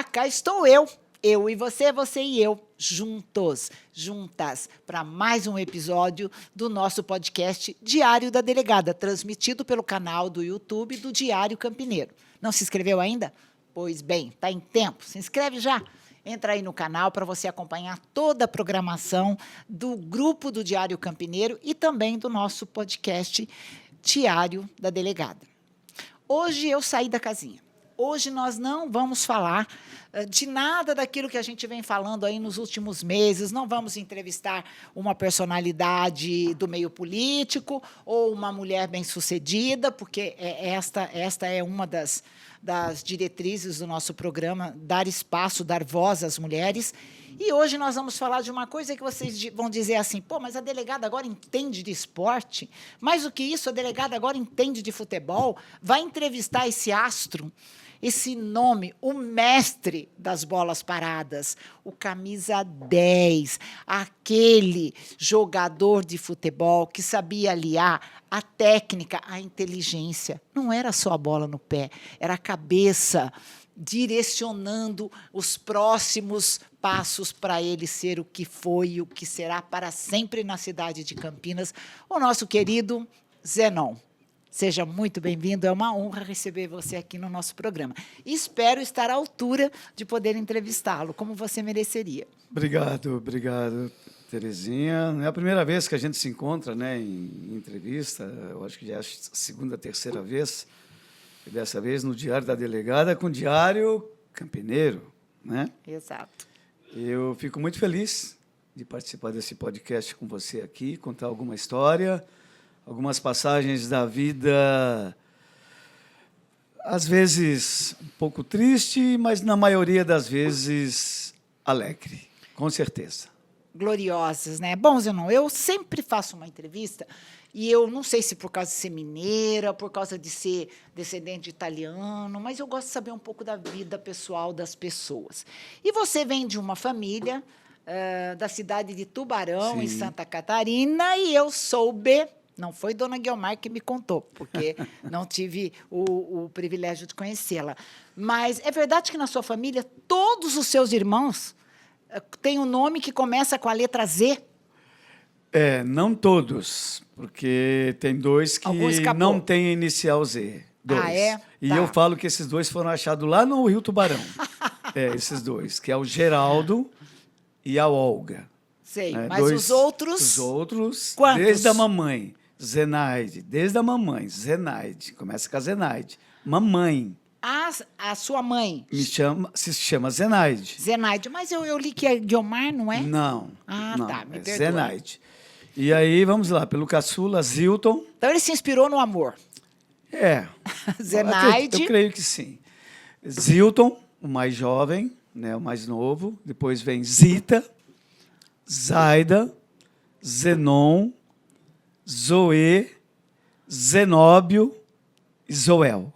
Olá, cá estou eu e você, você e eu, juntos, juntas, para mais um episódio do nosso podcast Diário da Delegada, transmitido pelo canal do YouTube do Diário Campineiro. Não se inscreveu ainda? Pois bem, está em tempo, se inscreve já. Entra aí no canal para você acompanhar toda a programação do grupo do Diário Campineiro e também do nosso podcast Diário da Delegada. Hoje eu saí da casinha. Hoje nós não vamos falar de nada daquilo que a gente vem falando aí nos últimos meses, não vamos entrevistar uma personalidade do meio político ou uma mulher bem-sucedida, porque esta é uma das diretrizes do nosso programa, dar espaço, dar voz às mulheres. E hoje nós vamos falar de uma coisa que vocês vão dizer assim, pô, mas a delegada agora entende de esporte? Mais do que isso, a delegada agora entende de futebol? Vai entrevistar esse astro? Esse nome, o mestre das bolas paradas, o camisa 10, aquele jogador de futebol que sabia aliar a técnica, a inteligência. Não era só a bola no pé, era a cabeça direcionando os próximos passos para ele ser o que foi e o que será para sempre na cidade de Campinas, o nosso querido Zenon. Seja muito bem-vindo, é uma honra receber você aqui no nosso programa. E espero estar à altura de poder entrevistá-lo, como você mereceria. Obrigado, Terezinha. Não é a primeira vez que a gente se encontra, né, em entrevista, eu acho que já é a segunda, terceira vez, e dessa vez no Diário da Delegada com o Diário Campineiro, né? Exato. Eu fico muito feliz de participar desse podcast com você aqui, contar alguma história, algumas passagens da vida, às vezes um pouco triste, mas na maioria das vezes alegre, com certeza. Gloriosas, né? Bom, Zenon, eu sempre faço uma entrevista e eu não sei se por causa de ser mineira, por causa de ser descendente de italiano, mas eu gosto de saber um pouco da vida pessoal das pessoas. E você vem de uma família da cidade de Tubarão, Sim. em Santa Catarina, e eu soube... Não foi Dona Guiomar que me contou, porque não tive o privilégio de conhecê-la. Mas é verdade que na sua família todos os seus irmãos têm um nome que começa com a letra Z? Não todos, porque tem dois que não têm inicial Z. Dois. Ah, é? E Tá. eu falo que esses dois foram achados lá no Rio Tubarão. Esses dois, que é o Geraldo e a Olga. Sei, mas os outros... Os outros, quantos? desde a mamãe, Zenaide. Desde a mamãe, Zenaide. Começa com a Zenaide. Mamãe. A sua mãe? Se chama Zenaide. Zenaide. Mas eu li que é Guiomar, não é? Não. Ah, não, tá, me perdoa. Zenaide. E aí, vamos lá, pelo caçula, Zilton. Então, ele se inspirou no amor. Zenaide. Eu creio que sim. Zilton, o mais jovem, né, o mais novo. Depois vem Zita, Zaida, Zenon, Zoe, Zenóbio e Zoel.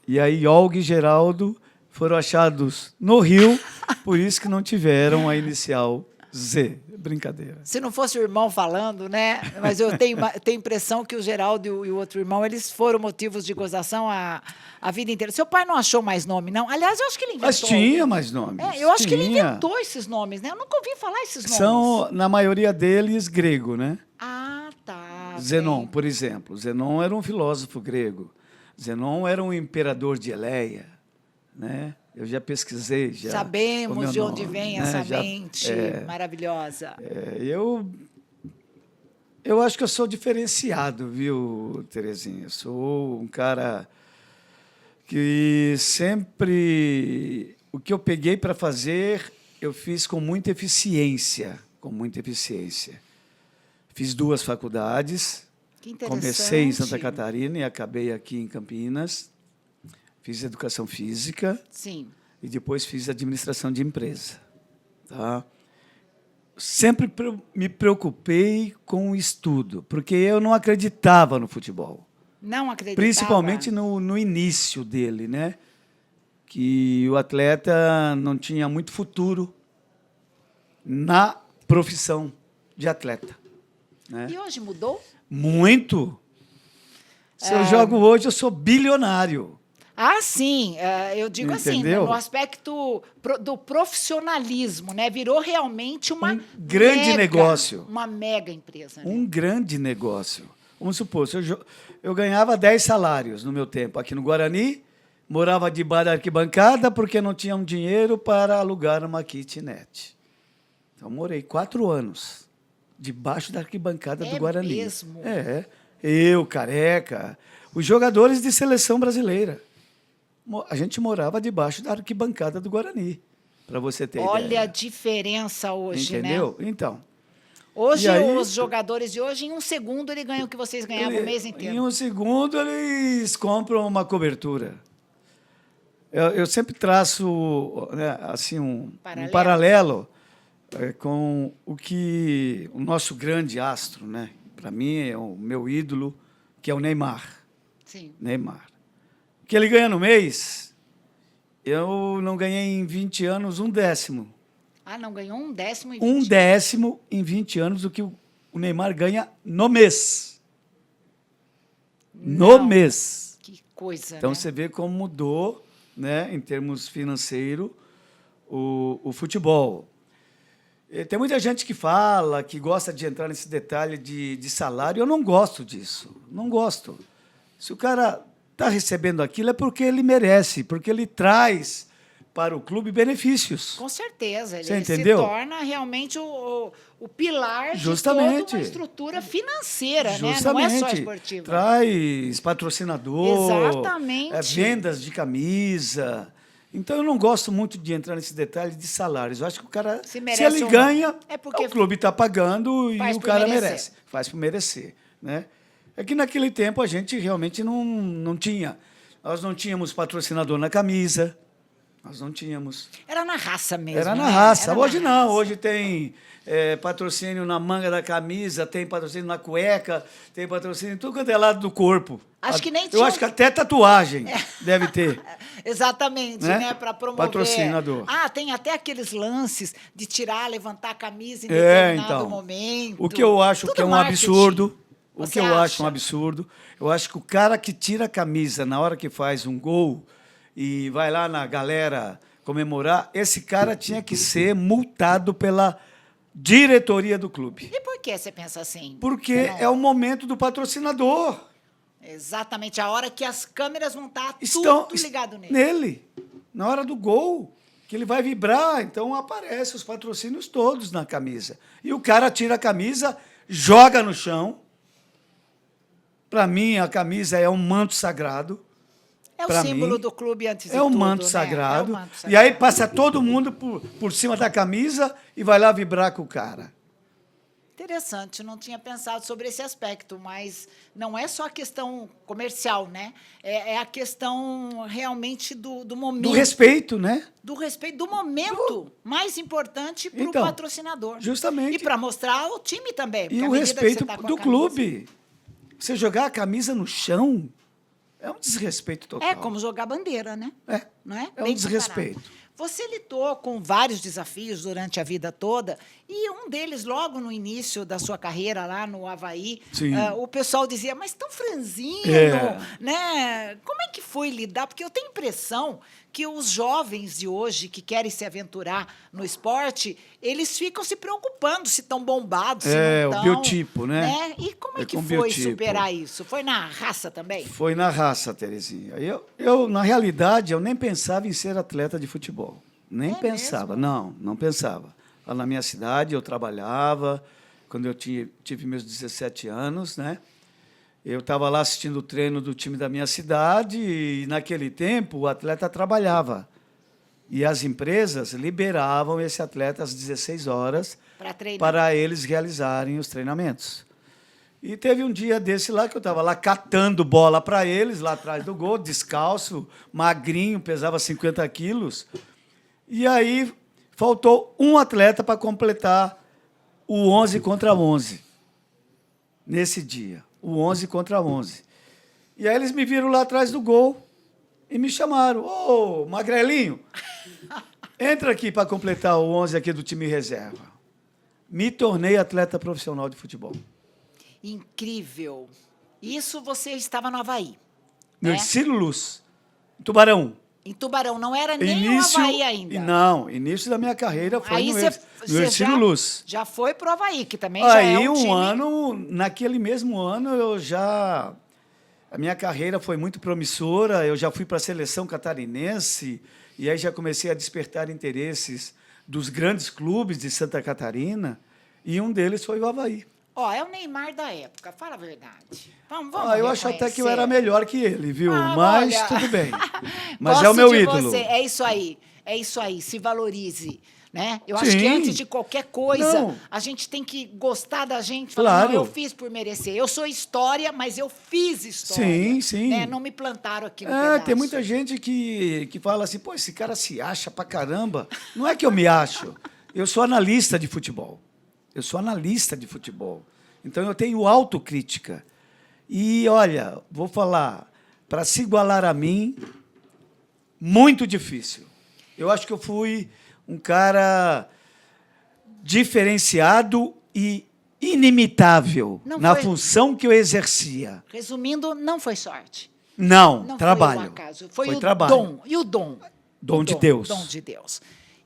E aí, Olga e Geraldo foram achados no Rio, por isso que não tiveram a inicial Z. Brincadeira. Se não fosse o irmão falando, né? Mas eu tenho impressão que o Geraldo e o outro irmão, eles foram motivos de gozação a vida inteira. Seu pai não achou mais nome, não? Aliás, eu acho que ele inventou. Mas tinha mais nomes. Eu acho que ele inventou esses nomes, né? Eu nunca ouvi falar esses nomes. São, na maioria deles, grego, né? Ah, tá. Zenon, bem. por exemplo. Zenon era um filósofo grego. Zenon era um imperador de Eleia, né? Eu já pesquisei. Sabemos de onde vem essa já, mente maravilhosa. Eu acho que eu sou diferenciado, viu, Terezinha? Eu sou um cara que sempre... O que eu peguei para fazer, eu fiz com muita eficiência. Fiz 2 faculdades. Que interessante. Comecei em Santa Catarina e acabei aqui em Campinas. Fiz educação física. Sim. E depois fiz administração de empresa. Tá? Sempre me preocupei com o estudo, porque eu não acreditava no futebol. Não acreditava? Principalmente no início dele, né? Que o atleta não tinha muito futuro na profissão de atleta. Né? E hoje mudou? Muito. Se eu jogo hoje, eu sou bilionário. Ah, sim. Eu digo assim, Entendeu? no aspecto do profissionalismo, né? Virou realmente uma grande negócio. Uma mega empresa, né? Um grande negócio. Vamos supor, se eu ganhava 10 salários no meu tempo aqui no Guarani, morava debaixo da arquibancada porque não tinha um dinheiro para alugar uma kitnet. Então, morei 4 anos debaixo da arquibancada do Guarani. Mesmo? Eu, Careca, os jogadores de seleção brasileira. A gente morava debaixo da arquibancada do Guarani, para você ter ideia. Olha a diferença hoje, Entendeu? né? Então, Hoje, e aí, os jogadores de hoje, em um segundo, ele ganha o que vocês ganhavam o mês inteiro. em um segundo, eles compram uma cobertura. Eu sempre traço, né, assim, um paralelo com o que o nosso grande astro, né? Para mim, é o meu ídolo, que é o Neymar. Sim. Neymar. O que ele ganha no mês, eu não ganhei em 20 anos um décimo. Ah, não ganhou um décimo em 20 Um décimo em 20 anos do que o Neymar ganha no mês. No mês. Que coisa, Então, né? você vê como mudou, né, em termos financeiros, o futebol. Tem muita gente que fala, que gosta de entrar nesse detalhe de salário. Eu não gosto disso. Não gosto. Se o cara está recebendo aquilo, é porque ele merece, porque ele traz para o clube benefícios. Com certeza. Ele Você entendeu? se torna realmente o pilar Justamente. de toda uma estrutura financeira, Justamente. né? Não é só esportiva. Traz patrocinador, Exatamente. vendas de camisa. Então, eu não gosto muito de entrar nesse detalhe de salários. Eu acho que o cara, se ele ganha, porque o clube está pagando e o cara merecer. merece. Faz por merecer. Né? É que naquele tempo a gente realmente não tinha. Nós não tínhamos patrocinador na camisa. Nós não tínhamos. Era na raça mesmo. Era na né? raça. Era Hoje na não. raça. Hoje tem patrocínio na manga da camisa, tem patrocínio na cueca, tem patrocínio em tudo quanto é lado do corpo. Acho que nem Eu tinha. acho que até tatuagem deve ter. Exatamente, né? Para promover. Patrocinador. Ah, tem até aqueles lances de tirar, levantar a camisa em determinado momento. O que eu acho Tudo que é um marketing. absurdo. O Você que eu acho acha? um absurdo. Eu acho que o cara que tira a camisa na hora que faz um gol e vai lá na galera comemorar, esse cara tinha que ser multado pela diretoria do clube. E por que você pensa assim? Porque Não. é o momento do patrocinador. Exatamente, a hora que as câmeras vão estar Estão tudo ligado nele. Na hora do gol, que ele vai vibrar, então aparecem os patrocínios todos na camisa. E o cara tira a camisa, joga no chão. Para mim, a camisa é um manto sagrado. É o Pra símbolo mim, do clube antes de É um tudo, manto né? sagrado. É o manto sagrado. E aí passa todo mundo por cima da camisa e vai lá vibrar com o cara. Interessante, não tinha pensado sobre esse aspecto, mas não é só a questão comercial, né? É a questão realmente do momento. Do respeito, né? Do respeito, do momento mais importante para o Então, patrocinador. justamente. E para mostrar o time também. E porque à o medida que respeito você tá com a do camisa- clube. Você jogar a camisa no chão é um desrespeito total. É como jogar bandeira, né? É. Não é? É um Bem desrespeito. comparado. Você lidou com vários desafios durante a vida toda, e um deles, logo no início da sua carreira lá no Havaí, Sim. o pessoal dizia, mas tão franzino, né? Como é que foi lidar? Porque eu tenho a impressão que os jovens de hoje que querem se aventurar no esporte, eles ficam se preocupando se estão bombados, se não o estão. biotipo, né? E como é É que com foi biotipo. superar isso? Foi na raça também? Foi na raça, Terezinha. Na realidade, eu nem pensava em ser atleta de futebol. Nem pensava. mesmo? Não pensava. Lá na minha cidade, eu trabalhava, quando eu tive meus 17 anos, né? Eu estava lá assistindo o treino do time da minha cidade e, naquele tempo, o atleta trabalhava. E as empresas liberavam esse atleta às 16 horas Para treinar. para eles realizarem os treinamentos. E teve um dia desse lá que eu estava lá catando bola para eles, lá atrás do gol, descalço, magrinho, pesava 50 quilos. E aí faltou um atleta para completar o 11 contra 11, nesse dia. O 11 contra 11. E aí eles me viram lá atrás do gol e me chamaram. Ô, Magrelinho, entra aqui para completar o 11 aqui do time reserva. Me tornei atleta profissional de futebol. Incrível. Isso você estava no Havaí. No né? Ercílio Luz. Tubarão. Em Tubarão, não era nem o Avaí ainda. Não, início da minha carreira foi Aí no você Ercílio Luz. já foi pro Avaí, que também já Aí é um time... ano, naquele mesmo ano, a minha carreira foi muito promissora, eu já fui para a seleção catarinense, e aí já comecei a despertar interesses dos grandes clubes de Santa Catarina, e um deles foi o Avaí. Ó, é o Neymar da época, fala a verdade. Vamos Eu acho até que eu era reconhecer. melhor que ele, viu? Mas olha, tudo bem. Mas gosto é o meu de ídolo. Você. É isso aí, se valorize. Né? Eu acho Sim. que antes de qualquer coisa, Não. a gente tem que gostar da gente. Falar, Claro. não, eu fiz por merecer. Eu sou história, mas eu fiz história. Sim, sim. Né? Não me plantaram aqui no pedaço. Tem muita gente que fala assim, pô, esse cara se acha pra caramba. Não é que eu me acho. Eu sou analista de futebol. Então, eu tenho autocrítica. E, olha, vou falar, para se igualar a mim, muito difícil. Eu acho que eu fui um cara diferenciado e inimitável na função que eu exercia. Resumindo, não foi sorte. Não, trabalho. Foi um acaso. Foi o trabalho. dom. E o dom? Dom de Deus. Dom de Deus.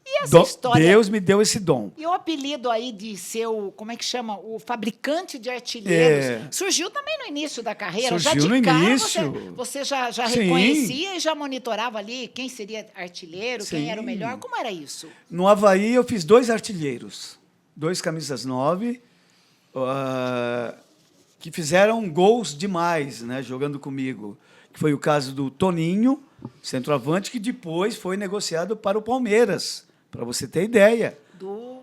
E essa história... Deus me deu esse dom. E o apelido aí de ser o, como é que chama? O fabricante de artilheiros. Surgiu também no início da carreira. Surgiu já de no cara, início. Você já Sim. reconhecia e já monitorava ali quem seria artilheiro, Sim. quem era o melhor. Como era isso? No Avaí, eu fiz 2 artilheiros. 2 camisas 9, que fizeram gols demais, né, jogando comigo. Que foi o caso do Toninho, centroavante, que depois foi negociado para o Palmeiras. Para você ter ideia.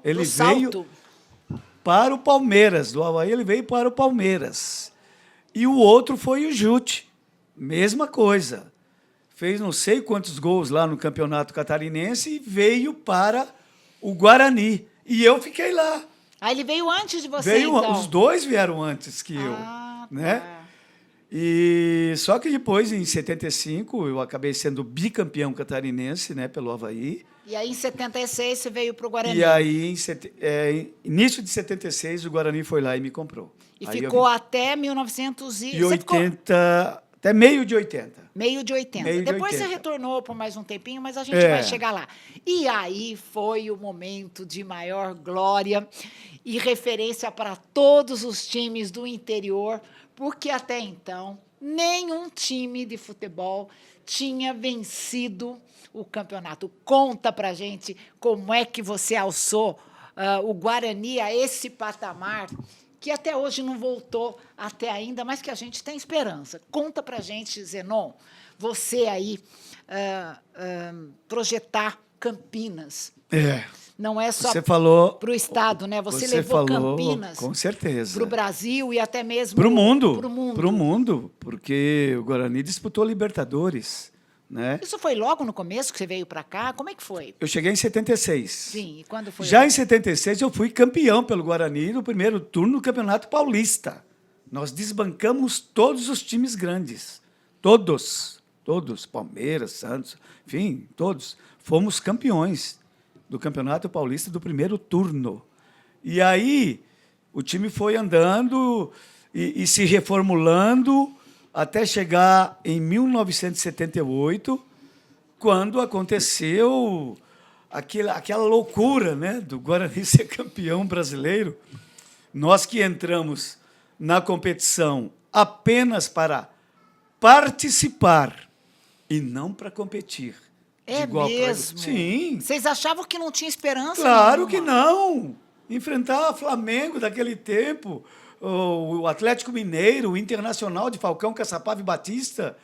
Ele veio para o Palmeiras. Do Avaí, ele veio para o Palmeiras. E o outro foi o Jute. Mesma coisa. Fez não sei quantos gols lá no Campeonato Catarinense e veio para o Guarani. E eu fiquei lá. Ah, ele veio antes de você, então? Os dois vieram antes que eu. Né? Tá. E só que depois, em 75, eu acabei sendo bicampeão catarinense, né, pelo Avaí. E aí, em 76, você veio para o Guarani. E aí, início de 76, o Guarani foi lá e me comprou. E aí ficou até 1980, até meio de 80. Meio de 80. Meio de Depois 80. Você retornou por mais um tempinho, mas a gente vai chegar lá. E aí foi o momento de maior glória e referência para todos os times do interior, porque até então nenhum time de futebol tinha vencido o campeonato. Conta pra gente como é que você alçou o Guarani a esse patamar que até hoje não voltou até ainda, mas que a gente tem esperança. Conta pra gente, Zenon, você aí projetar Campinas. Não é só para o Estado, né? Você levou Campinas, com certeza, para o Brasil e até mesmo para o mundo. Para o mundo, porque o Guarani disputou Libertadores. Né? Isso foi logo no começo que você veio para cá? Como é que foi? Eu cheguei em 76. Sim, e quando foi? Já em 76, eu fui campeão pelo Guarani no primeiro turno do Campeonato Paulista. Nós desbancamos todos os times grandes. Todos. Palmeiras, Santos, enfim, todos. Fomos campeões do Campeonato Paulista do primeiro turno. E aí, o time foi andando e se reformulando até chegar em 1978, quando aconteceu aquela loucura, né, do Guarani ser campeão brasileiro. Nós que entramos na competição apenas para participar e não para competir. É mesmo? Sim. Vocês achavam que não tinha esperança? Claro que não. Enfrentar Flamengo daquele tempo, o Atlético Mineiro, o Internacional de Falcão, Caçapava e Batista,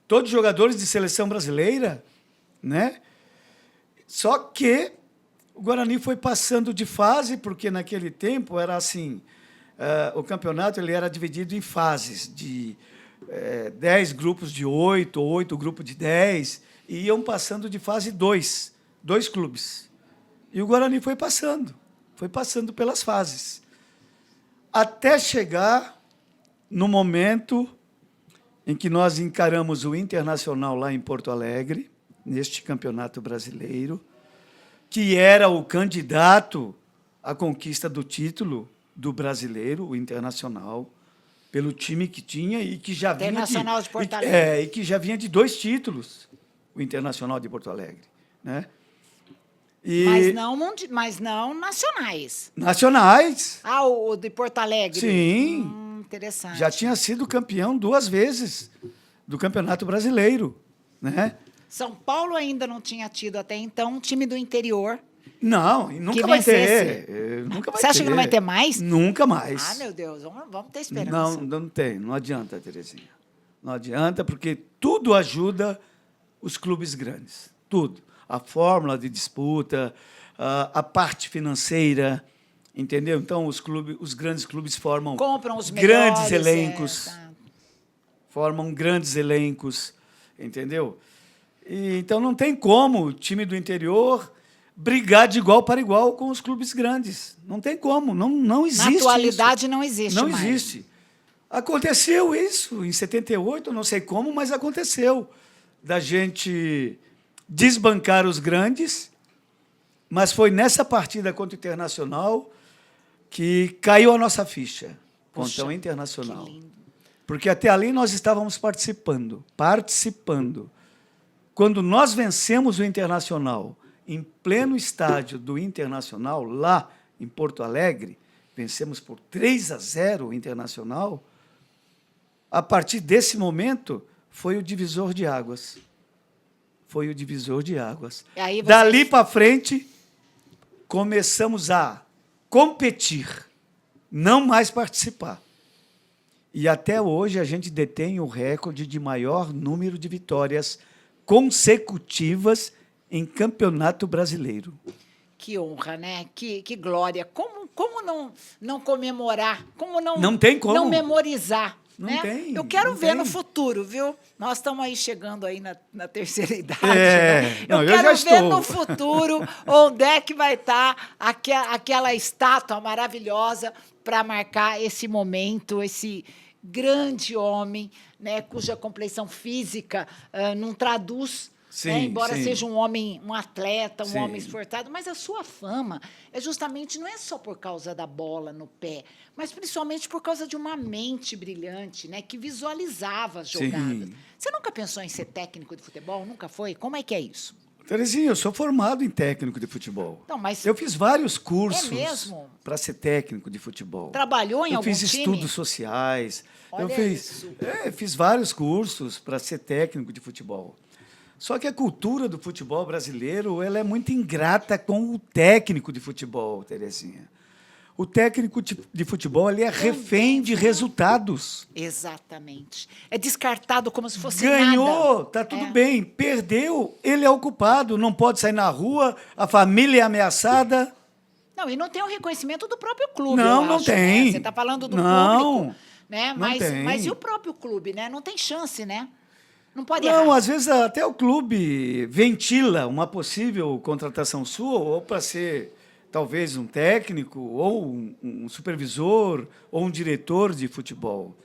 todos jogadores de seleção brasileira, né? Só que o Guarani foi passando de fase, porque naquele tempo era assim, o campeonato ele era dividido em fases, de 10 grupos de 8, ou 8 grupos de 10, e iam passando de fase 2 clubes. E o Guarani foi passando pelas fases. Até chegar no momento em que nós encaramos o Internacional lá em Porto Alegre, neste campeonato brasileiro, que era o candidato à conquista do título do brasileiro, o Internacional, pelo time que tinha e que já vinha Internacional de Porto Alegre. e que já vinha de 2 títulos. o Internacional de Porto Alegre, né? Mas não nacionais. Nacionais. Ah, o de Porto Alegre. Sim. Interessante. Já tinha sido campeão 2 vezes do Campeonato Brasileiro, né? São Paulo ainda não tinha tido até então um time do interior. Não, e nunca Que vai vencesse. ter. Nunca vai Você acha ter. que não vai ter mais? Nunca mais. Ah, meu Deus, vamos ter esperança. Não tem, não adianta, Terezinha. Não adianta, porque tudo ajuda os clubes grandes. Tudo. A fórmula de disputa, a parte financeira, entendeu? Então, os grandes clubes formam Compram os grandes melhores, elencos. tá. Formam grandes elencos, entendeu? Então, não tem como o time do interior brigar de igual para igual com os clubes grandes. Não tem como, não existe. Na atualidade isso. não existe Não mais. existe. Aconteceu isso em 78, não sei como, mas aconteceu. Da gente desbancar os grandes, mas foi nessa partida contra o Internacional que caiu a nossa ficha contra o Internacional. Que lindo. Porque até ali nós estávamos participando. Quando nós vencemos o Internacional em pleno estádio do Internacional, lá em Porto Alegre, vencemos por 3-0 o Internacional, a partir desse momento foi o divisor de águas. Foi o divisor de águas. E aí vocês- Dali para frente, começamos a competir, não mais participar. E até hoje a gente detém o recorde de maior número de vitórias consecutivas em Campeonato Brasileiro. Que honra, né? Que glória. Como não comemorar? Como Não tem como. não memorizar? Não né? tem, Eu quero não ver tem. no futuro, viu? Nós estamos aí chegando aí na terceira idade. É, né? não, eu quero já ver estou. no futuro onde é que vai estar aquela estátua maravilhosa para marcar esse momento, esse grande homem, né, cuja compleição física não traduz. Sim, Né? Embora sim. seja um homem, um atleta, um Sim. homem esforçado, mas a sua fama é justamente, não é só por causa da bola no pé, mas principalmente por causa de uma mente brilhante, né, que visualizava as Sim. jogadas. Você nunca pensou em ser técnico de futebol? Nunca foi? Como é que é isso? Terezinha, eu sou formado em técnico de futebol. Não, mas Eu fiz vários cursos É mesmo? para ser técnico de futebol. trabalhou em Eu algum fiz time? estudos sociais. Olha eu isso. fiz vários cursos para ser técnico de futebol. Só que a cultura do futebol brasileiro ela é muito ingrata com o técnico de futebol, Terezinha. O técnico de futebol ele é refém de resultados. Exatamente. É descartado como se fosse Ganhou, nada. tá tudo É. bem. Perdeu, ele é o culpado. Não pode sair na rua, a família é ameaçada. Não, e não tem o reconhecimento do próprio clube. Não, eu não acho, tem. Né? Você está falando do Não, público, né? não Mas, tem. mas e o próprio clube, né? Não tem chance, né? Não pode Não, errar. às vezes até o clube ventila uma possível contratação sua, ou para ser talvez um técnico, ou um supervisor, ou um diretor de futebol.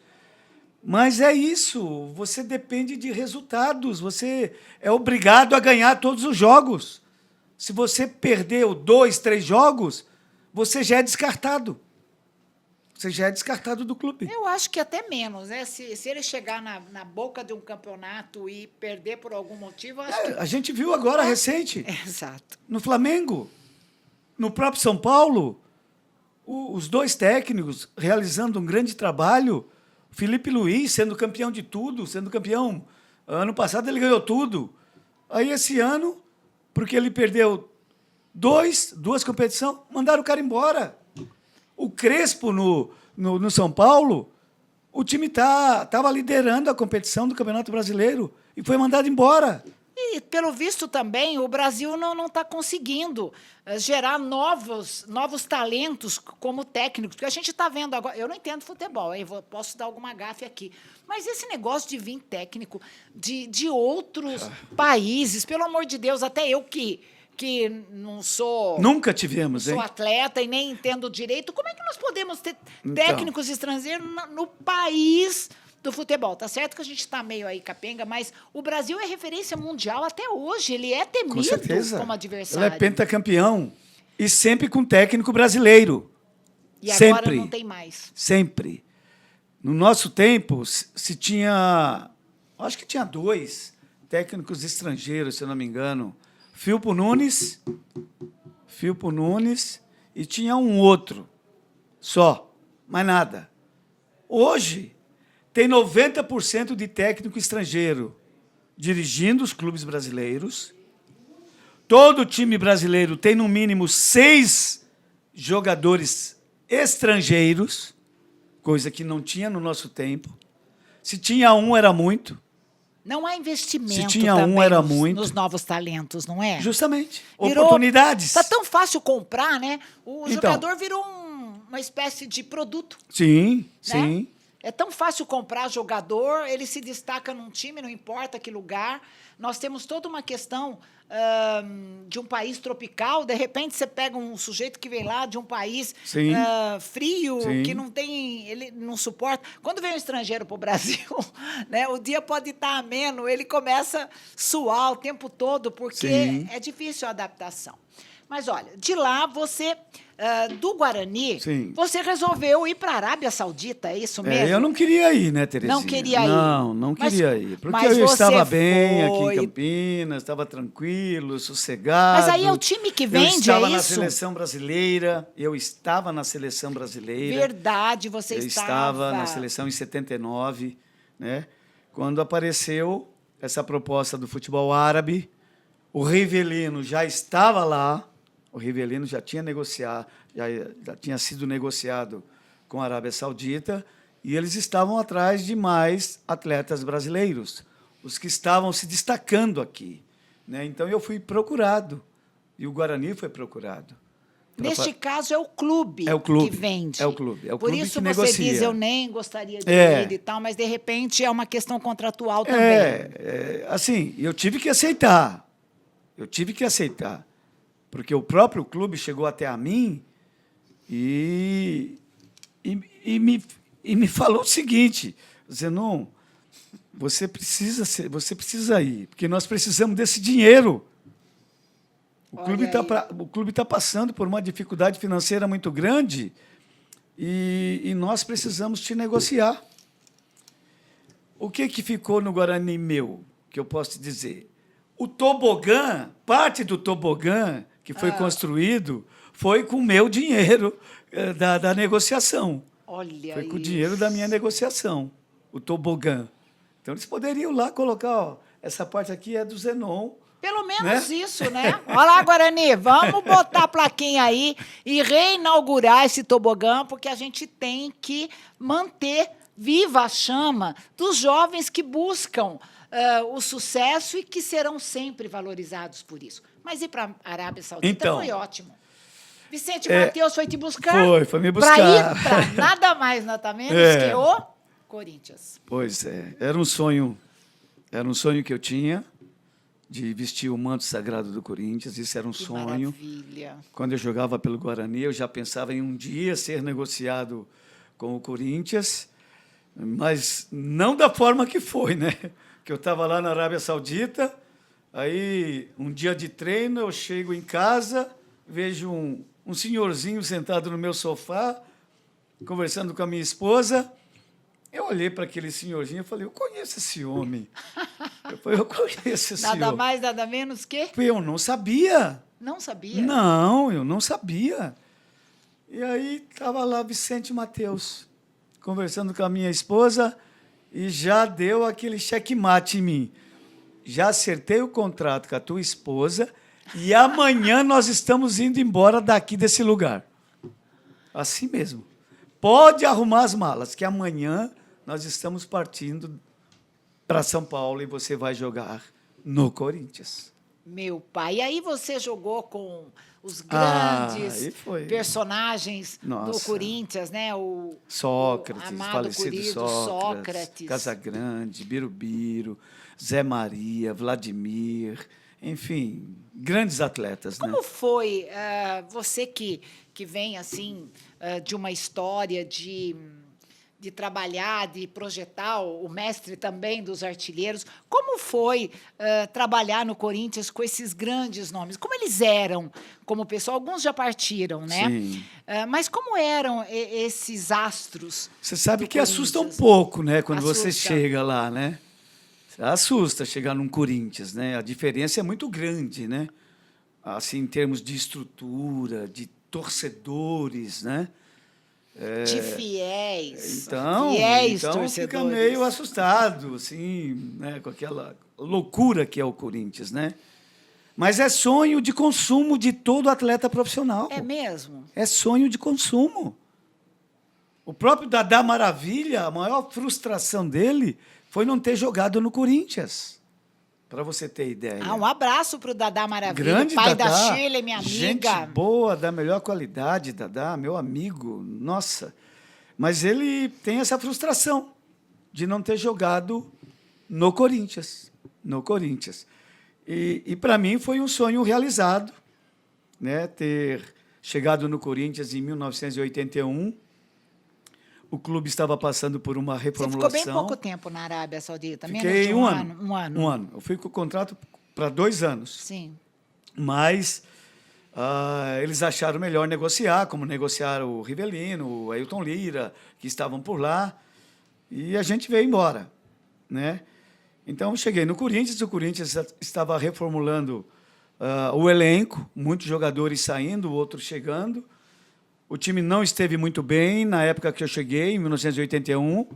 Mas é isso, você depende de resultados, você é obrigado a ganhar todos os jogos. Se você perdeu 2, 3 jogos, você já é descartado. Você já é descartado do clube. Eu acho que até menos, né? Se ele chegar na boca de um campeonato e perder por algum motivo, eu acho que... A gente viu agora, recente, Exato. no Flamengo, no próprio São Paulo, os 2 técnicos realizando um grande trabalho, Felipe Luiz sendo campeão de tudo, sendo campeão. Ano passado ele ganhou tudo. Aí esse ano, porque ele perdeu duas competições, mandaram o cara embora. O Crespo no São Paulo, o time estava liderando a competição do Campeonato Brasileiro e foi mandado embora. E, pelo visto, também, o Brasil não está conseguindo gerar novos talentos como técnicos. Porque a gente está vendo agora... Eu não entendo futebol, hein? Posso dar alguma gafe aqui. Mas esse negócio de vir técnico de outros países, pelo amor de Deus, até eu que não sou... Nunca tivemos, sou hein? atleta e nem entendo direito. Como é que nós podemos ter Então. técnicos estrangeiros no país do futebol? Tá certo que a gente está meio aí capenga, mas o Brasil é referência mundial até hoje. Ele é Com temido certeza. como adversário. Ele é pentacampeão e sempre com técnico brasileiro. E agora sempre. não tem mais. Sempre. No nosso tempo, se tinha... Acho que tinha 2 técnicos estrangeiros, se eu não me engano. Filpo Nunes, e tinha um outro só, mais nada. Hoje, tem 90% de técnico estrangeiro dirigindo os clubes brasileiros. Todo time brasileiro tem, no mínimo, 6 jogadores estrangeiros, coisa que não tinha no nosso tempo. Se tinha um, era muito. Não há investimento Se tinha também um, era muito. nos novos talentos, não é? Justamente. Virou- Oportunidades. Tá tão fácil comprar, né? O Então. jogador virou uma espécie de produto. Sim, Né? sim. É tão fácil comprar jogador, ele se destaca num time, não importa que lugar. Nós temos toda uma questão de um país tropical. De repente, você pega um sujeito que vem lá de um país Sim. frio, Sim. que não tem, ele não suporta. Quando vem um estrangeiro para o Brasil, né, o dia pode estar ameno, ele começa a suar o tempo todo, porque Sim. é difícil a adaptação. Mas, olha, de lá, você, do Guarani, Sim. você resolveu ir para a Arábia Saudita, é isso mesmo? Eu não queria ir, né, Terezinha? Não queria ir. Não Mas- queria ir. Porque mas eu você estava bem aqui foi. em Campinas, estava tranquilo, sossegado. Mas aí é o time que Eu vende, estava é na isso? seleção brasileira. Eu estava na seleção brasileira. Verdade, você Eu estava. estava na seleção em 79, né? Quando apareceu essa proposta do futebol árabe, o Rivelino já estava lá, o Rivelino já tinha negociado, já tinha sido negociado com a Arábia Saudita, e eles estavam atrás de mais atletas brasileiros, os que estavam se destacando aqui, né? Então eu fui procurado, e o Guarani foi procurado. Neste caso, é o clube, É o clube, que vende. é o clube, é o Por clube isso que você negocia. diz, eu nem gostaria de É. ir e tal, mas, de repente, é uma questão contratual também. Assim, eu tive que aceitar. Porque o próprio clube chegou até a mim e me falou o seguinte: Zenon, você precisa ir, porque nós precisamos desse dinheiro. O clube está passando por uma dificuldade financeira muito grande e nós precisamos te negociar. O que ficou no Guarani meu, que eu posso te dizer? O tobogã, parte do tobogã que foi construído, foi com o meu dinheiro da negociação. Olha Foi com o isso. dinheiro da minha negociação, o tobogã. Então, eles poderiam lá colocar, ó, essa parte aqui é do Zenon. Pelo menos Né? isso, né? Olha lá, Guarani, vamos botar a plaquinha aí e reinaugurar esse tobogã, porque a gente tem que manter viva a chama dos jovens que buscam o sucesso e que serão sempre valorizados por isso. Mas ir para a Arábia Saudita Então, foi ótimo. Vicente Mateus foi te buscar? Foi me Para buscar. ir para nada mais, nada menos que o Corinthians. Pois é, era um sonho que eu tinha, de vestir o manto sagrado do Corinthians. Isso era um Que sonho. maravilha. Quando eu jogava pelo Guarani, eu já pensava em um dia ser negociado com o Corinthians, mas não da forma que foi, né? Que eu estava lá na Arábia Saudita, aí um dia de treino, eu chego em casa, vejo um senhorzinho sentado no meu sofá, conversando com a minha esposa. Eu olhei para aquele senhorzinho e falei, eu conheço esse homem. Eu falei, eu conheço esse Nada homem. mais, nada menos que... Eu não sabia. Não sabia? Não, eu não sabia. E aí estava lá Vicente Mateus, conversando com a minha esposa, e já deu aquele checkmate em mim. Já acertei o contrato com a tua esposa e amanhã nós estamos indo embora daqui desse lugar. Assim mesmo. Pode arrumar as malas, que amanhã nós estamos partindo para São Paulo e você vai jogar no Corinthians. Meu pai. E aí você jogou com os aí grandes foi. personagens do Nossa. Corinthians, né? O Sócrates, amado, falecido querido Sócrates, Casagrande, Birubiru, Zé Maria, Vladimir, enfim, grandes atletas, né? Como foi você que vem assim de uma história de trabalhar, de projetar, o mestre também dos artilheiros, como foi trabalhar no Corinthians com esses grandes nomes? Como eles eram como pessoa? Alguns já partiram, né? Sim. Mas como eram esses astros? Você sabe do que assusta um Corinthians? pouco, né, quando você Assusta. chega lá, né? Assusta chegar num Corinthians, né? A diferença é muito grande, né? Assim, em termos de estrutura, de torcedores, né? De fiéis. Então, Fiéis então torcedores. fica meio assustado, assim, né? Com aquela loucura que é o Corinthians, né? Mas é sonho de consumo de todo atleta profissional. É mesmo? É sonho de consumo. O próprio Dadá Maravilha, a maior frustração dele foi não ter jogado no Corinthians. Para você ter ideia. Um abraço para o Dadá Maravilha, Grande pai Dadá, da Shirley, minha gente amiga. boa, da melhor qualidade, Dadá, meu amigo, nossa. Mas ele tem essa frustração de não ter jogado no Corinthians. No Corinthians. E para mim foi um sonho realizado, né? Ter chegado no Corinthians em 1981. O clube estava passando por uma Você reformulação. ficou bem pouco tempo na Arábia Saudita, menos Fiquei de um ano. ano. Um ano. Um ano. Eu fui com o contrato para 2 anos. Sim. Mas eles acharam melhor negociar, como negociaram o Rivelino, o Ailton Lira, que estavam por lá, e a gente veio embora, né? Então, cheguei no Corinthians, o Corinthians estava reformulando o elenco, muitos jogadores saindo, outros chegando. O time não esteve muito bem na época que eu cheguei, em 1981,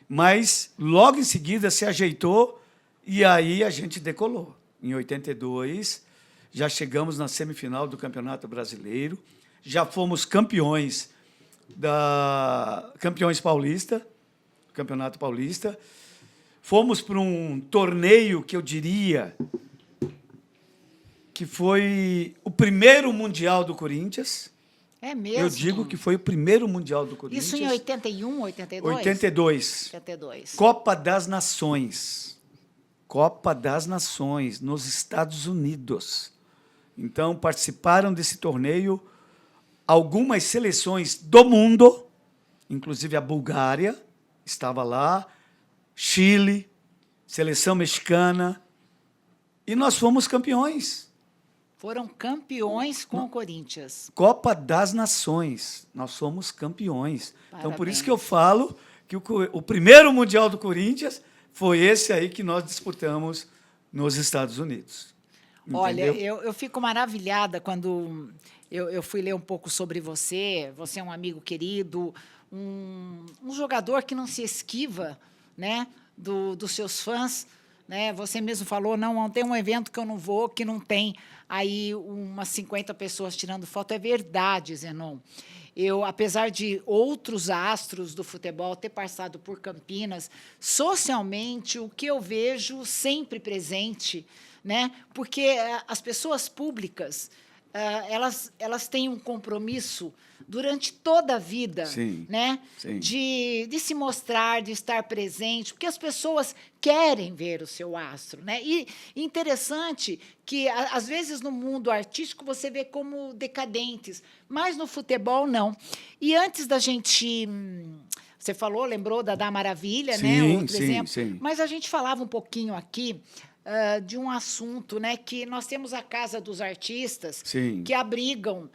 mas logo em seguida se ajeitou e aí a gente decolou. Em 82, já chegamos na semifinal do Campeonato Brasileiro, já fomos campeões paulista, Campeonato Paulista. Fomos para um torneio que eu diria que foi o primeiro Mundial do Corinthians. É mesmo? Eu digo que foi o primeiro Mundial do Corinthians. Isso em 81, 82? 82. 82. Copa das Nações. Copa das Nações, nos Estados Unidos. Então, participaram desse torneio algumas seleções do mundo, inclusive a Bulgária estava lá, Chile, seleção mexicana, e nós fomos campeões. Foram campeões com o Corinthians. Copa das Nações, nós somos campeões. Parabéns. Então, por isso que eu falo que o primeiro Mundial do Corinthians foi esse aí que nós disputamos nos Estados Unidos. Olha, Entendeu? eu fico maravilhada quando eu fui ler um pouco sobre você. Você é um amigo querido, um jogador que não se esquiva, né, dos seus fãs. Né? Você mesmo falou, não tem um evento que eu não vou, que não tem aí umas 50 pessoas tirando foto. É verdade, Zenon. Eu, apesar de outros astros do futebol ter passado por Campinas, socialmente, o que eu vejo sempre presente, né? Porque as pessoas públicas, elas têm um compromisso durante toda a vida, Sim, né? sim. De se mostrar, de estar presente, porque as pessoas querem ver o seu astro, né? E interessante que, às vezes, no mundo artístico, você vê como decadentes, mas no futebol, não. E antes da gente... Você falou, lembrou da Maravilha, né? Sim, Outro sim, exemplo. sim. Mas a gente falava um pouquinho aqui de um assunto, né, que nós temos a Casa dos Artistas, Sim. que abrigam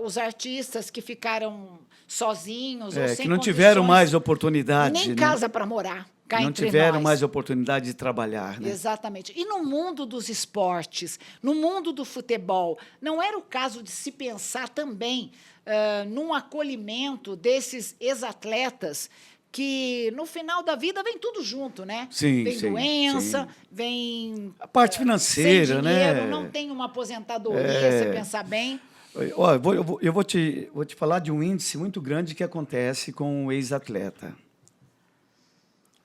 os artistas que ficaram sozinhos ou sem que não tiveram condições, mais oportunidade. nem né? casa para morar, cá Não entre tiveram nós. mais oportunidade de trabalhar. Né? Exatamente. E no mundo dos esportes, no mundo do futebol, não era o caso de se pensar também num acolhimento desses ex-atletas que, no final da vida, vem tudo junto, né? Sim, vem sim, doença, sim. vem... A parte financeira, sem dinheiro, né? não tem uma aposentadoria, se pensar bem. Ó, eu vou te falar de um índice muito grande que acontece com o ex-atleta.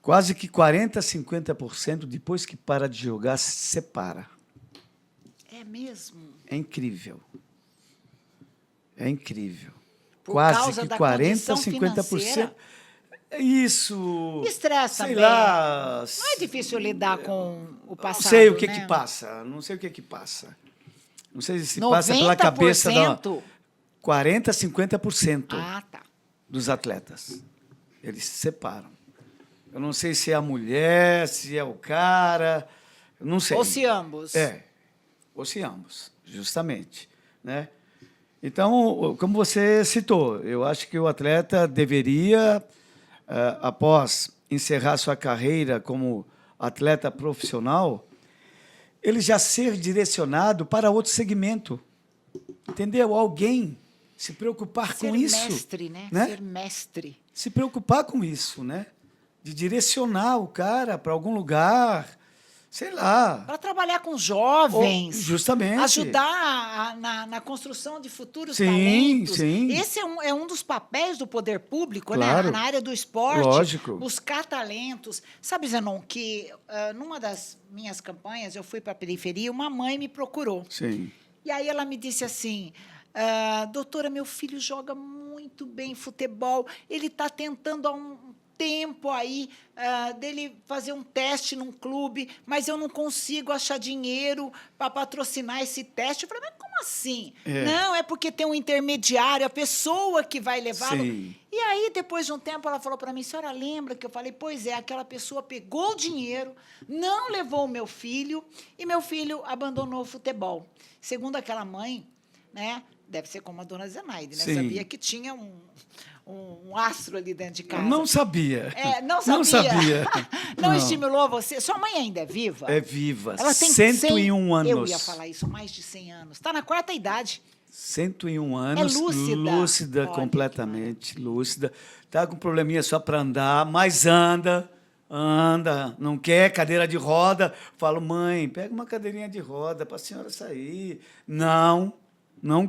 Quase que 40%, 50% depois que para de jogar, se separa. É mesmo? É incrível. É incrível. Por Quase causa que da 40%, condição 50%. financeira? Isso. Estressa sei bem. lá. Não é difícil lidar com o passado, Não sei o que né? que passa. Não sei o que que passa. Não sei se passa pela 90%? cabeça da 40%, 50% Ah, tá. dos atletas. Eles se separam. Eu não sei se é a mulher, se é o cara, eu não sei. Ou se ambos. Ou se ambos, justamente, né? Então, como você citou, eu acho que o atleta deveria, após encerrar sua carreira como atleta profissional, ele já ser direcionado para outro segmento. Entendeu? Alguém se preocupar com isso. Ser mestre, né? Ser mestre. Se preocupar com isso, né? De direcionar o cara para algum lugar, sei lá. Para trabalhar com jovens. Justamente. Ajudar na construção de futuros Sim, talentos. sim. Esse é um dos papéis do poder público, Claro. né? Na área do esporte. Lógico. Buscar talentos. Sabe, Zenon, que numa das minhas campanhas, eu fui para a periferia, uma mãe me procurou. Sim. E aí ela me disse assim, doutora, meu filho joga muito bem futebol, ele está tentando há um tempo aí dele fazer um teste num clube, mas eu não consigo achar dinheiro para patrocinar esse teste. Eu falei, mas como assim? Não, é porque tem um intermediário, a pessoa que vai levá-lo. Sim. E aí, depois de um tempo, ela falou para mim, senhora lembra que eu falei, pois é, aquela pessoa pegou o dinheiro, não levou o meu filho, e meu filho abandonou o futebol. Segundo aquela mãe, né, deve ser como a dona Zenaide, né? Sim. Sabia que tinha um astro ali dentro de casa. Não sabia. Não sabia. Não sabia. Não estimulou você? Sua mãe ainda é viva? É viva. Ela tem 101 anos. Eu ia falar isso, mais de 100 anos. Está na quarta idade. 101 anos. É lúcida. Lúcida, Olha, completamente lúcida. Está com probleminha só para andar, mas anda. Não quer cadeira de roda. Falo, mãe, pega uma cadeirinha de roda para a senhora sair. Não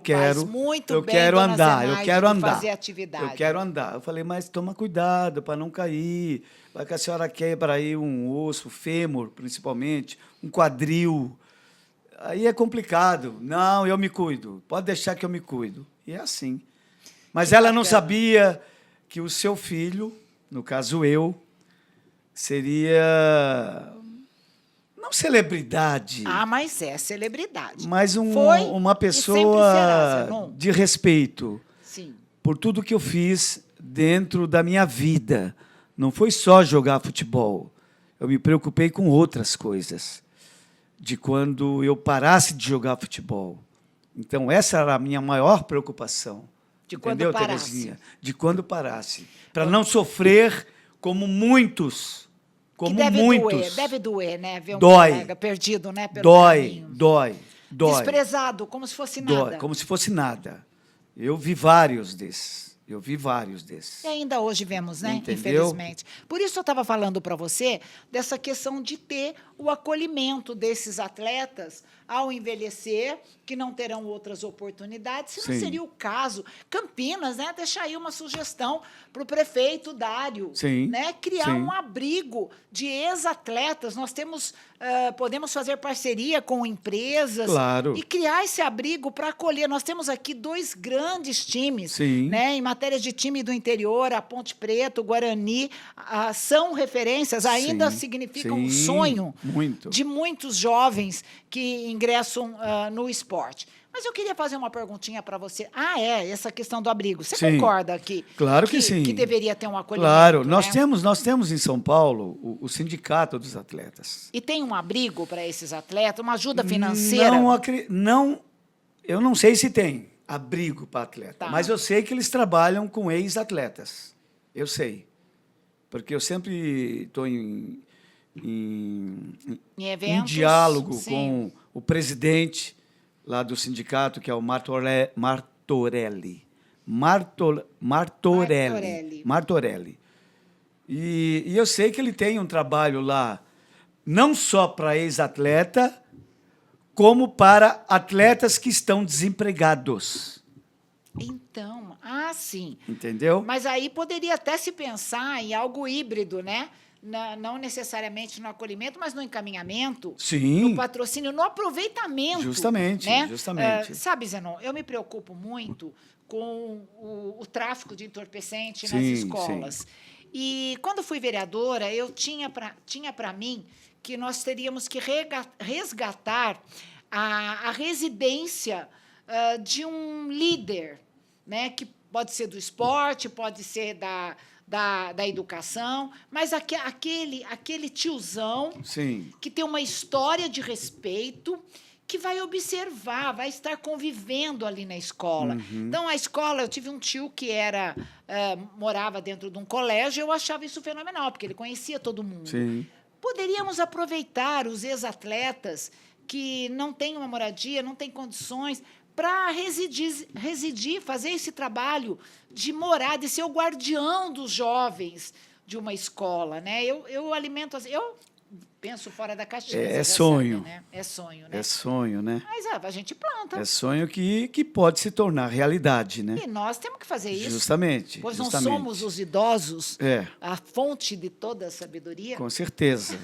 quero. Faz muito eu bem, quero dona andar, Zenaide, eu quero de andar. fazer atividade. Eu quero andar. Eu falei, mas toma cuidado para não cair. Vai que a senhora quebra aí um osso, fêmur, principalmente, um quadril. Aí é complicado. Não, eu me cuido. Pode deixar que eu me cuido. E é assim. Mas Que ela não bacana. sabia que o seu filho, no caso eu, seria não celebridade, Mas é celebridade. mas Foi uma e sempre será, pessoa Zenon. de respeito Sim. por tudo que eu fiz dentro da minha vida. Não foi só jogar futebol. Eu me preocupei com outras coisas. De quando eu parasse de jogar futebol. Então, essa era a minha maior preocupação. De quando Entendeu, parasse. Terezinha? De quando parasse. Para não sofrer como muitos. Como que muitos. deve doer, né? Ver um Dói. colega perdido, né? Pelo caminho. Dói. Desprezado, como se fosse nada. Dói, como se fosse nada. Eu vi vários desses. E ainda hoje vemos, né? Entendeu? Infelizmente. Por isso eu estava falando para você dessa questão de ter o acolhimento desses atletas ao envelhecer, que não terão outras oportunidades. Se não Sim. seria o caso, Campinas, né? Deixa aí uma sugestão para o prefeito Dário, Sim. né? Criar Sim. um abrigo de ex-atletas. Nós podemos fazer parceria com empresas Claro. e criar esse abrigo para acolher. Nós temos aqui 2 grandes times, Sim. né? Em matéria de time do interior, a Ponte Preta, o Guarani, são referências, ainda Sim, significam um sim, sonho muito. de muitos jovens que ingressam no esporte. Mas eu queria fazer uma perguntinha para você. Essa questão do abrigo. Você Sim. concorda que, Claro que sim. que deveria ter um acolhimento? Claro, né? nós temos em São Paulo o Sindicato dos Atletas. E tem um abrigo para esses atletas, uma ajuda financeira? Eu não sei se tem abrigo para atleta, Tá. mas eu sei que eles trabalham com ex-atletas. Eu sei. Porque eu sempre estou em eventos, diálogo sim. com o presidente lá do sindicato, que é o Martorelli. Martorelli. E eu sei que ele tem um trabalho lá, não só para ex-atleta, como para atletas que estão desempregados. Então, sim. Entendeu? Mas aí poderia até se pensar em algo híbrido, né? Não necessariamente no acolhimento, mas no encaminhamento, Sim. no patrocínio, no aproveitamento. Justamente, né? justamente. Sabe, Zenon, eu me preocupo muito com o tráfico de entorpecente nas Sim, escolas. E quando fui vereadora, eu tinha para mim que nós teríamos que resgatar a residência de um líder, né? Que pode ser do esporte, pode ser da educação, mas aquele tiozão Sim. que tem uma história de respeito, que vai observar, vai estar convivendo ali na escola. Então, a escola, eu tive um tio que morava dentro de um colégio, eu achava isso fenomenal, porque ele conhecia todo mundo. Sim. poderíamos aproveitar os ex-atletas que não têm uma moradia, não têm condições, para residir, fazer esse trabalho de morar, de ser o guardião dos jovens de uma escola, né? Eu alimento, eu penso fora da caixinha. É sonho. Sabe, né? É sonho, né? É sonho, né? Mas a gente planta. É sonho que pode se tornar realidade, né? E nós temos que fazer isso. Justamente. Pois justamente. não somos os idosos, É. a fonte de toda a sabedoria. Com certeza.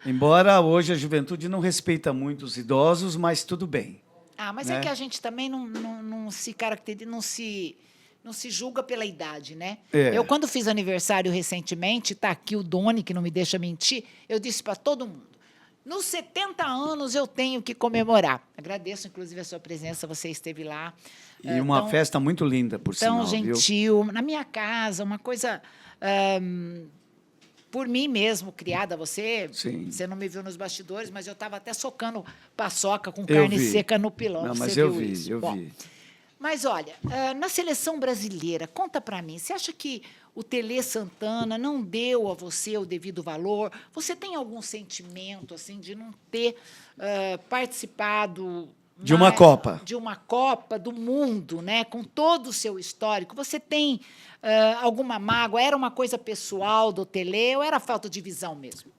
Embora hoje a juventude não respeita muito os idosos, mas tudo bem. Mas né? é que a gente também não se caracteriza, não se julga pela idade, né? É. Eu, quando fiz aniversário recentemente, está aqui o Doni, que não me deixa mentir, eu disse para todo mundo, nos 70 anos eu tenho que comemorar. Agradeço, inclusive, a sua presença, você esteve lá. E uma festa muito linda, por tão sinal, gentil, viu? na minha casa, uma coisa... por mim mesmo, criada, você não me viu nos bastidores, mas eu estava até socando paçoca com carne seca no pilão. Não, mas você eu viu vi, isso? eu Bom, vi. mas, olha, na seleção brasileira, conta para mim, você acha que o Tele Santana não deu a você o devido valor? Você tem algum sentimento assim de não ter participado de uma Copa? De uma Copa do Mundo, né? Com todo o seu histórico. Você tem alguma mágoa? Era uma coisa pessoal do Tele ou era falta de visão mesmo?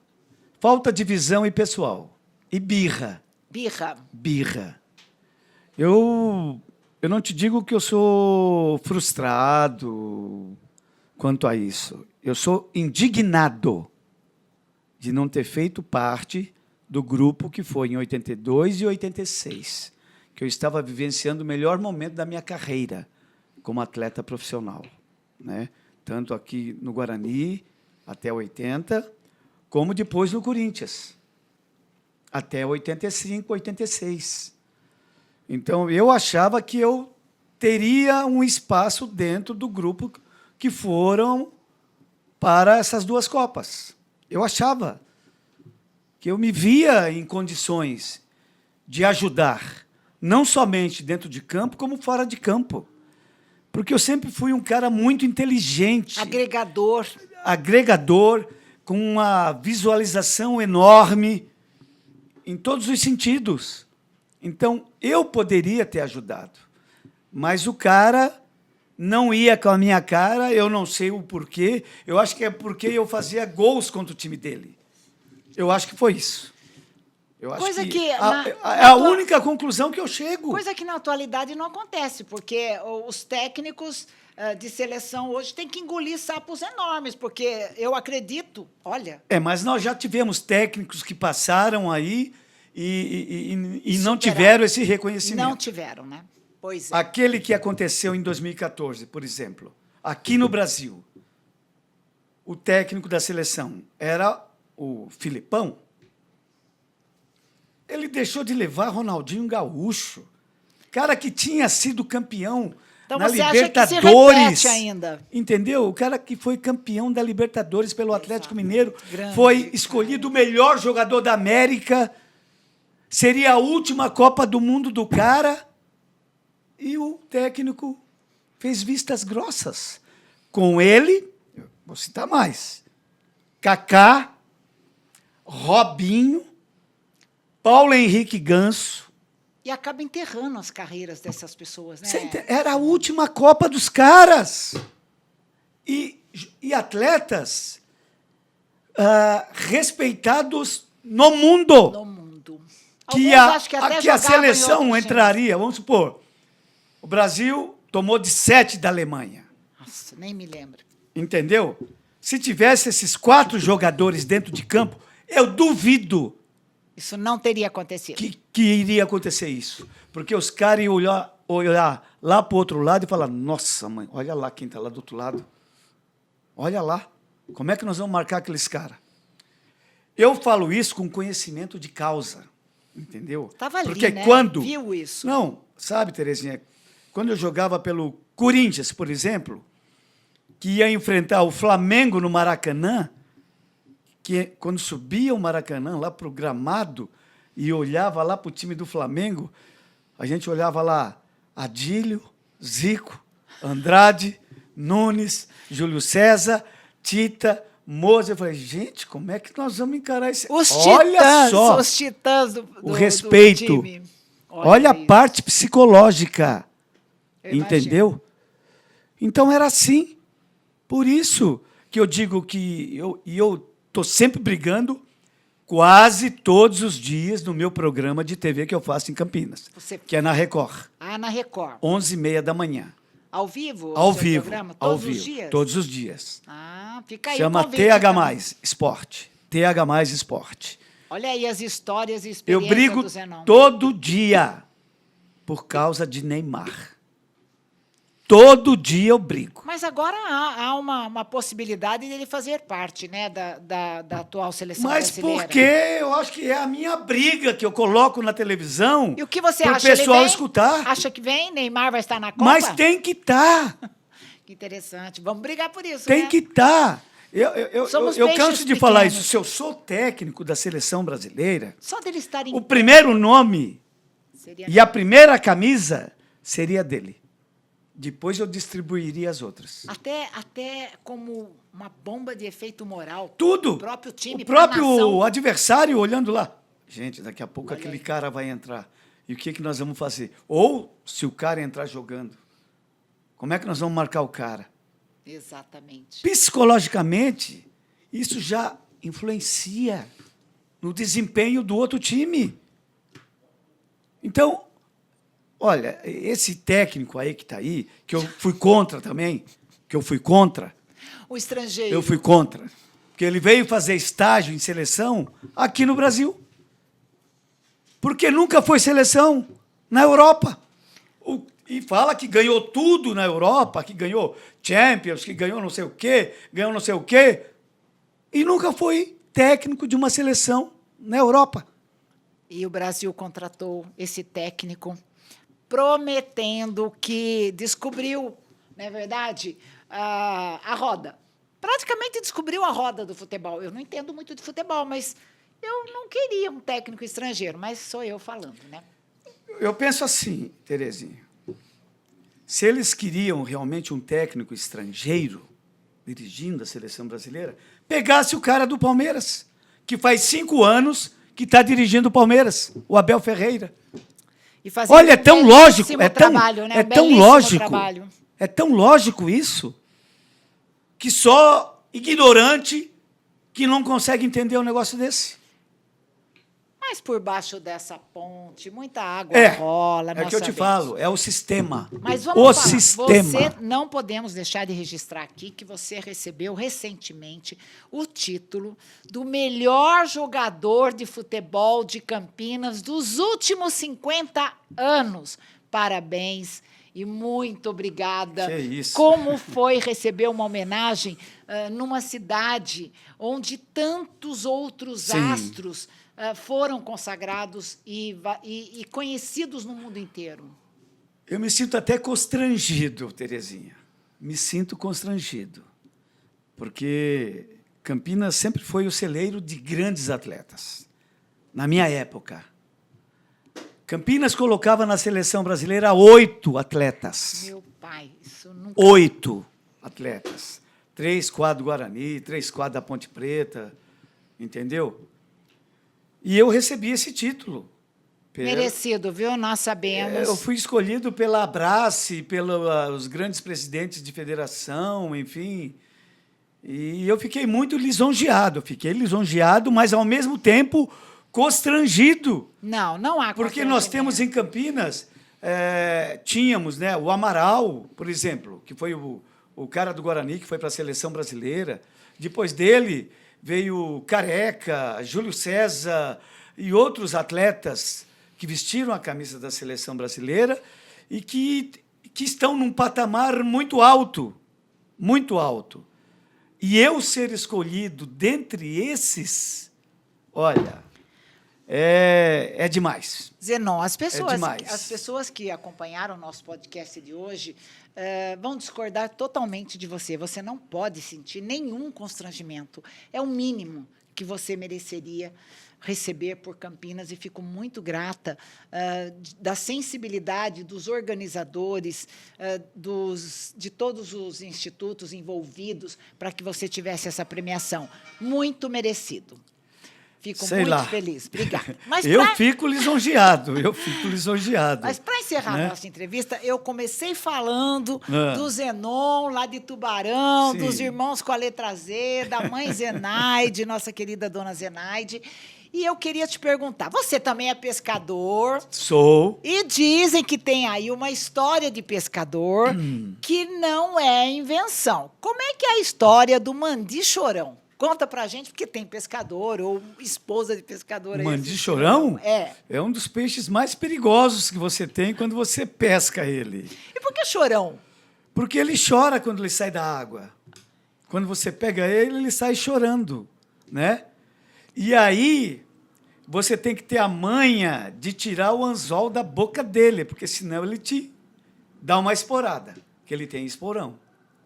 Falta de visão e pessoal. E birra. Birra. Eu não te digo que eu sou frustrado quanto a isso. Eu sou indignado de não ter feito parte do grupo que foi em 82 e 86, que eu estava vivenciando o melhor momento da minha carreira como atleta profissional, né? Tanto aqui no Guarani, até 80, como depois no Corinthians, até 85, 86. Então, eu achava que eu teria um espaço dentro do grupo que foram para essas duas Copas. Eu achava que eu me via em condições de ajudar, não somente dentro de campo, como fora de campo. Porque eu sempre fui um cara muito inteligente. Agregador, com uma visualização enorme, em todos os sentidos. Então, eu poderia ter ajudado, mas o cara não ia com a minha cara, eu não sei o porquê, eu acho que é porque eu fazia gols contra o time dele. Eu acho que foi isso. Eu acho é a única conclusão que eu chego. Coisa que na atualidade não acontece, porque os técnicos de seleção hoje têm que engolir sapos enormes, porque eu acredito, olha... mas nós já tivemos técnicos que passaram aí e não tiveram esse reconhecimento. Não tiveram, né? Pois é. Aquele que aconteceu em 2014, por exemplo, aqui no Brasil, o técnico da seleção era o Filipão. Ele deixou de levar Ronaldinho Gaúcho, cara que tinha sido campeão na Libertadores. Acha que se repete ainda. Entendeu? O cara que foi campeão da Libertadores pelo Atlético Mineiro, foi escolhido o melhor jogador da América, seria a última Copa do Mundo do cara, e o técnico fez vistas grossas. Com ele, vou citar mais, Kaká, Robinho, Paulo Henrique Ganso. E acaba enterrando as carreiras dessas pessoas, né? Era a última Copa dos caras. E atletas respeitados no mundo. No mundo. Que a seleção entraria, vamos supor, o Brasil tomou de 7 da Alemanha. Nossa, nem me lembro. Entendeu? Se tivesse esses 4 jogadores dentro de campo, eu duvido. Isso não teria acontecido. Que iria acontecer isso. Porque os caras iam olhar lá para o outro lado e falar, nossa, mãe, olha lá quem está lá do outro lado. Olha lá. Como é que nós vamos marcar aqueles caras? Eu falo isso com conhecimento de causa. Entendeu? Estava ali, porque né? quando... Viu isso. Não, sabe, Terezinha, quando eu jogava pelo Corinthians, por exemplo, que ia enfrentar o Flamengo no Maracanã, que quando subia o Maracanã lá para o gramado e olhava lá para o time do Flamengo, a gente olhava lá Adílio, Zico, Andrade, Nunes, Júlio César, Tita, Moza, eu falei, gente, como é que nós vamos encarar esse... Os Olha titãs, só os titãs do respeito. do time. Olha a isso. parte psicológica, Eu imagino. entendeu? Então era assim. Por isso que eu digo que eu estou sempre brigando quase todos os dias no meu programa de TV que eu faço em Campinas, Você- que é na Record, Ah, na Record. 11h30 da manhã. Ao vivo? o Ao seu vivo. programa? Ao Todos vivo. os dias? Todos os dias. Ah, fica aí Chama o convite, TH+, então. Esporte. TH+, Esporte. Olha aí as histórias e Eu experiências brigo do Zenon. todo dia por causa de Neymar. Todo dia eu brigo. Mas agora há uma possibilidade dele fazer parte, né, da atual seleção Mas brasileira. por quê? Eu acho que é a minha briga que eu coloco na televisão E o que você para o acha? Ele pessoal vem? escutar. Acha que vem? Neymar vai estar na Copa? Mas tem que estar. Que interessante. Vamos brigar por isso, Tem né? que estar. Eu Somos canso peixes de falar pequenos. isso. Se eu sou técnico da seleção brasileira, Só dele estar em o primeiro nome seria e a primeira camisa seria dele. Depois eu distribuiria as outras. até como uma bomba de efeito moral. Tudo. O próprio time, O pra próprio nação. adversário olhando lá. Gente, daqui a pouco Olha aquele aí. cara vai entrar. E o que nós vamos fazer? Ou, se o cara entrar jogando, como é que nós vamos marcar o cara? Exatamente. Psicologicamente, isso já influencia no desempenho do outro time. Então, olha, esse técnico aí que está aí, que eu fui contra também, O estrangeiro. eu fui contra, porque ele veio fazer estágio em seleção aqui no Brasil. Porque nunca foi seleção na Europa. E fala que ganhou tudo na Europa, que ganhou Champions, que ganhou não sei o quê, ganhou não sei o quê, e nunca foi técnico de uma seleção na Europa. E o Brasil contratou esse técnico prometendo que descobriu, não é verdade, a roda. Praticamente descobriu a roda do futebol. Eu não entendo muito de futebol, mas eu não queria um técnico estrangeiro, mas sou eu falando, né? Eu penso assim, Terezinha, se eles queriam realmente um técnico estrangeiro dirigindo a seleção brasileira, pegasse o cara do Palmeiras, que faz 5 anos que está dirigindo o Palmeiras, o Abel Ferreira. E fazer Olha, é tão lógico, belíssimo é tão, trabalho, né? é Um tão belíssimo lógico, trabalho. é tão lógico isso, que só ignorante que não consegue entender um negócio desse. Mas por baixo dessa ponte, muita água rola, É nós o que eu te sabemos. falo, é o sistema. Mas o vamos falar, sistema. você não podemos deixar de registrar aqui que você recebeu recentemente o título do melhor jogador de futebol de Campinas dos últimos 50 anos. Parabéns e muito obrigada. Que isso. Como foi receber uma homenagem numa cidade onde tantos outros Sim. astros foram consagrados e conhecidos no mundo inteiro? Eu me sinto até constrangido, Terezinha. Me sinto constrangido. Porque Campinas sempre foi o celeiro de grandes atletas. Na minha época. Campinas colocava na seleção brasileira 8 atletas. Meu pai, isso nunca... 8 atletas. 3 quadros do Guarani, 3 quadros da Ponte Preta. Entendeu? E eu recebi esse título. Merecido, viu? Nós sabemos. Eu fui escolhido pela Abrace, pelos grandes presidentes de federação, enfim. E eu fiquei muito lisonjeado. Fiquei lisonjeado, mas, ao mesmo tempo, constrangido. Não há Porque nós temos em Campinas, tínhamos, né, o Amaral, por exemplo, que foi o cara do Guarani, que foi para a seleção brasileira. Depois dele veio Careca, Júlio César e outros atletas que vestiram a camisa da seleção brasileira e que estão num patamar muito alto, muito alto. E eu ser escolhido dentre esses, olha, é demais. Zenon, as demais. pessoas que acompanharam o nosso podcast de hoje vão discordar totalmente de você. Você não pode sentir nenhum constrangimento. É o mínimo que você mereceria receber por Campinas, e fico muito grata da sensibilidade dos organizadores, de todos os institutos envolvidos para que você tivesse essa premiação. Muito merecido. Fico muito feliz. Obrigada. Mas fico lisonjeado, Mas, para encerrar a nossa entrevista, eu comecei falando do Zenon, lá de Tubarão, dos irmãos com a letra Z, da mãe Zenaide, nossa querida dona Zenaide. E eu queria te perguntar, você também é pescador? Sou. E dizem que tem aí uma história de pescador que não é invenção. Como é que é a história do mandi-chorão? Conta pra gente, porque tem pescador ou esposa de pescador. Mandi-chorão? É um dos peixes mais perigosos que você tem quando você pesca ele. E por que chorão? Porque ele chora quando ele sai da água. Quando você pega ele, ele sai chorando, né? E aí, você tem que ter a manha de tirar o anzol da boca dele, porque senão ele te dá uma esporada, que ele tem esporão,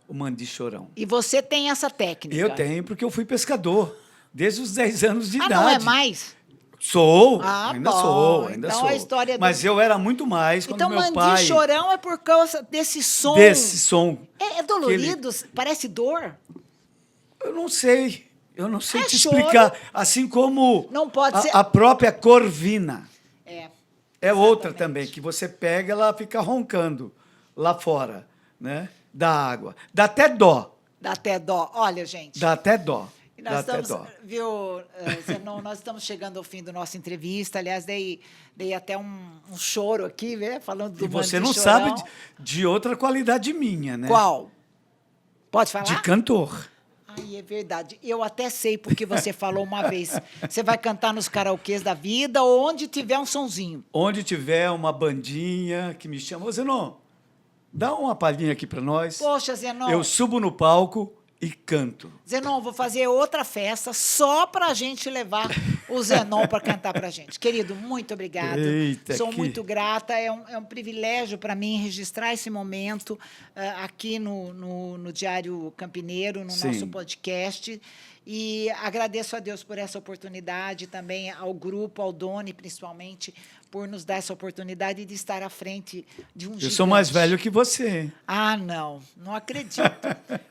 o mandi-chorão. E você tem essa técnica? Eu tenho, porque eu fui pescador, desde os 10 anos de idade. Não é mais? Sou, ainda sou. Então a história Mas eu era muito mais quando meu pai... Então, mandi-chorão é por causa desse som? Desse som. É dolorido? Parece dor? Eu não sei te explicar. Assim como não pode ser... a própria corvina. É outra também, que você pega, ela fica roncando lá fora, né? Da água. Dá até dó. Dá até dó. Olha, gente. Dá até dó. E nós estamos, viu, Zenon, nós estamos chegando ao fim da nossa entrevista. Aliás, dei até um choro aqui, né? Falando do mandi-chorão. E você não sabe de outra qualidade minha, né? Qual? Pode falar? De cantor. Ai, é verdade. Eu até sei porque você falou uma vez. Você vai cantar nos karaokês da vida ou onde tiver um sonzinho. Onde tiver uma bandinha que me chama. Ô, Zenon, dá uma palhinha aqui para nós. Poxa, Zenon. Eu subo no palco e canto. Zenon, vou fazer outra festa só para a gente levar o Zenon para cantar para a gente. Querido, muito obrigado. Sou muito grata. É um privilégio para mim registrar esse momento aqui no Diário Campineiro, no nosso podcast. E agradeço a Deus por essa oportunidade, também ao grupo, ao Doni, principalmente, por nos dar essa oportunidade de estar à frente de um gigante. Eu sou mais velho que você. Ah, não acredito.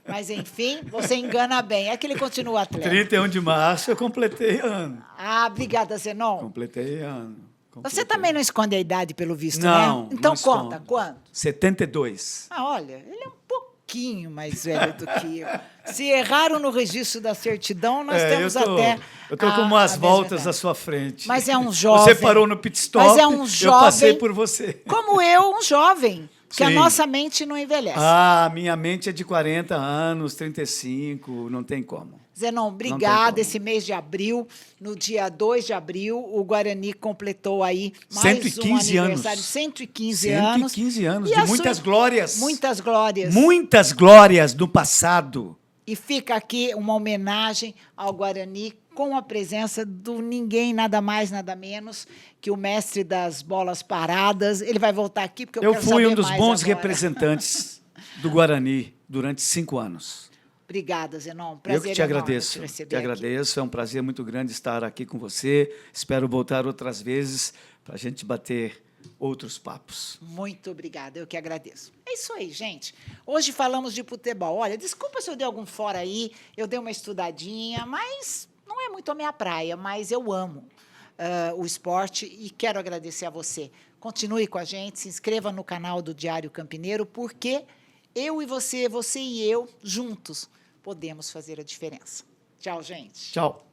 Mas, enfim, você engana bem. É que ele continua atleta. 31 de março eu completei ano. Ah, obrigada, Zenon. Completei ano. Você também não esconde a idade, pelo visto, não, né? Então não conta, escondo. quanto? 72. Ah, olha, ele é um pouquinho mais velho do que eu. Se erraram no registro da certidão, nós temos até... Eu estou com umas voltas à sua frente. Mas é um jovem. Você parou no pit stop, mas é um jovem, eu passei por você. Como eu, um jovem. Porque a nossa mente não envelhece. Ah, minha mente é de 40 anos, 35, não tem como. Zenon, obrigada. Esse mês de abril, no dia 2 de abril, o Guarani completou aí mais 115 um aniversário. 115 anos. 115 anos, de muitas glórias. Muitas glórias. Muitas glórias do passado. E fica aqui uma homenagem ao Guarani com a presença do ninguém, nada mais, nada menos, que o mestre das bolas paradas. Ele vai voltar aqui porque eu quero saber mais. Eu fui um dos bons representantes do Guarani durante 5 anos. Obrigada, Zenon. Prazer. Eu que te agradeço. Te agradeço. É um prazer muito grande estar aqui com você. Espero voltar outras vezes para a gente bater outros papos. Muito obrigada, eu que agradeço. É isso aí, gente. Hoje falamos de futebol. Olha, desculpa se eu dei algum fora aí, eu dei uma estudadinha, mas não é muito a minha praia, mas eu amo o esporte e quero agradecer a você. Continue com a gente, se inscreva no canal do Diário Campineiro, porque eu e você e eu, juntos, podemos fazer a diferença. Tchau, gente. Tchau.